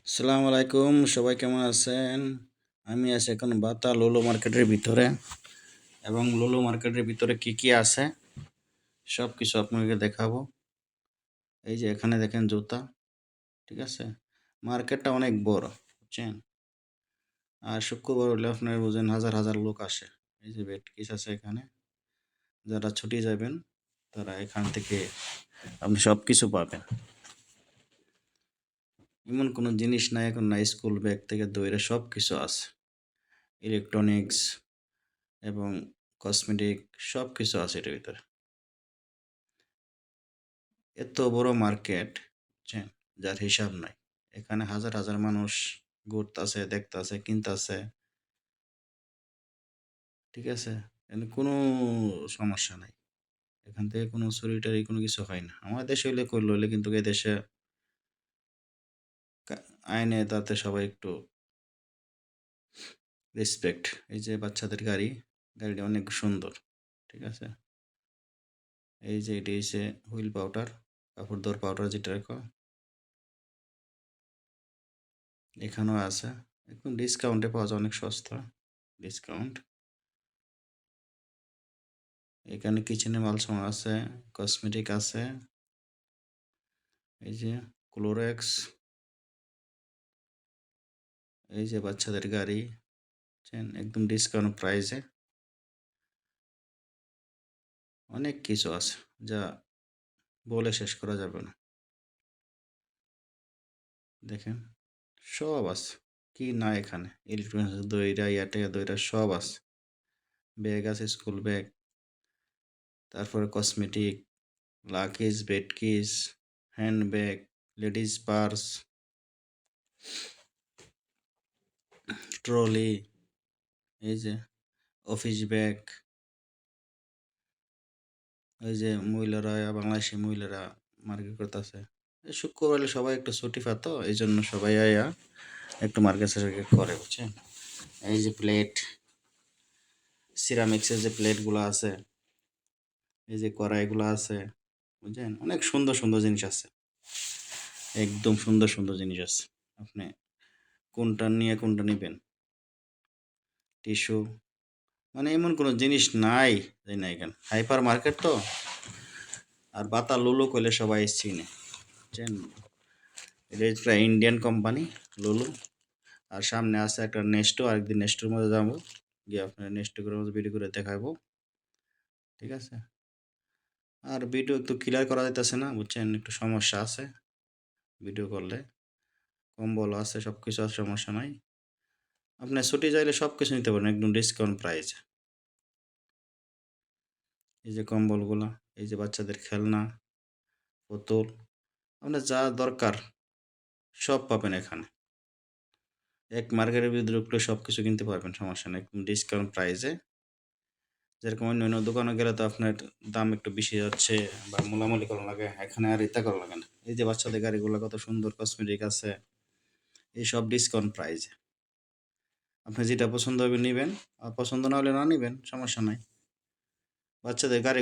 আসসালামু আলাইকুম, সবাই কেমন আছেন? আমি আছি এখন বাতা লোলো মার্কেটের ভিতরে, এবং লোলো মার্কেটের ভিতরে কি কি আছে সব কিছু আপনাকে দেখাবো। এই যে এখানে দেখেন জুতা, ঠিক আছে। মার্কেটটা অনেক বড়, বুঝছেন। আর শুক্রবার হলে আপনার বুঝেন হাজার হাজার লোক আসে। এই যে বেটকিস আছে এখানে, যারা ছুটি যাবেন তারা এখান থেকে আপনি সব কিছু পাবেন। এমন কোনো জিনিস নাই এখন না, স্কুল ব্যাগ থেকে দইরে সব কিছু আছে। ইলেকট্রনিক্স এবং কসমেটিক সব কিছু আছে এটার ভিতরে। এত বড় মার্কেট, বুঝছেন, যার হিসাব নাই। এখানে হাজার হাজার মানুষ ঘুরতাছে, দেখতাছে, কিনতাছে, ঠিক আছে। এখানে কোনো সমস্যা নাই। এখান থেকে কোনো চুরি টারি কোনো কিছু হয় না। আমার দেশে হইলে করলে হইলে, কিন্তু এই দেশে আইনে তাতে সবাই একটু রেসপেক্ট। এই যে বাচ্চাদের গাড়ি, গাড়িটা অনেক সুন্দর, ঠিক আছে। এই যে এটি হচ্ছে হুইল পাউডার, কাপড় ধোয়ার পাউডার যেটা কয়, এখানেও আছে। একদম ডিসকাউন্টে পাওয়া যায়, অনেক সস্তা ডিসকাউন্ট। এখানে কিচেনে মাল সামান আছে, কসমেটিক আছে, এই যে ক্লোরেক্স, এই যে বাচ্চাদের গাড়ি, একদম ডিসকাউন্ট প্রাইসে। অনেক কিছু আছে যা বলে শেষ করা যাবে না। দেখেন সব আছে, কি না এখানে। ইলেকট্রনিক্স দইরা, ইয়াটা দইরা সব আছে। ব্যাগ আছে, স্কুল ব্যাগ, তারপরে কসমেটিক, লাকিজ, বেডকিস, hand bag, ladies purse, trolley, এই যে অফিস ব্যাগ। এই যে মহিলারা, বাংলাদেশি মহিলারা মার্কেট করতেছে। শুক্রবার হলে সবাই একটু ছুটি পাতো, এই জন্য সবাই আয়া একটু মার্কেট সার্কেট করে, বুঝছেন। এই যে প্লেট, সিরামিক্সের যে প্লেটগুলো আছে, এই যে কড়াইগুলো আছে, বুঝছেন, অনেক সুন্দর সুন্দর জিনিস আছে। একদম সুন্দর সুন্দর জিনিস আছে। আপনি কোনটা নিয়ে কোনটা নিবেন। টিস্যু, মানে এমন কোনো জিনিস নাই তাই না। এখানে হাইপার মার্কেট তো। আর বাতা লুলু কইলে সবাই চিনে, বুঝছেন। এটা একটা ইন্ডিয়ান কোম্পানি লুলু। আর সামনে আছে একটা নেস্টো, আরেকদিন নেস্টোর মধ্যে যাবো, গিয়ে আপনার নেস্টো করে মধ্যে ভিডিও করে দেখাবো, ঠিক আছে। আর ভিডিও একটু ক্লিয়ার করা যাইতেছে না, বুঝছেন, একটু সমস্যা আছে ভিডিও করলে। কম্বল আছে, সব কিছু আছে, সমস্যা নাই। আপনি ছুটি চাইলে সব কিছু নিতে পারেন একদম ডিসকাউন্ট প্রাইসে। এই যে কম্বলগুলা, এই যে বাচ্চাদের খেলনা, পুতুল, আপনার যা দরকার সব পাবেন এখানে। এক মার্কেটের ভিতরে ঢুকলে সব কিছু কিনতে পারবেন, সমস্যা নেই, একদম ডিসকাউন্ট প্রাইসে। যেরকম অন্য দোকানে গেলে তো আপনার দাম একটু বেশি যাচ্ছে বা মোলামুলি করা লাগে, এখানে আর ইতা করা লাগে না। এই যে বাচ্চাদের গাড়িগুলো কত সুন্দর, কসমেটিক আছে, এই সব ডিসকাউন্ট প্রাইসে। আপনি যেটা পছন্দ হবে নেবেন, আর পছন্দ না হলে না নেবেন, সমস্যা নাই। বাচ্চাদের গাড়ি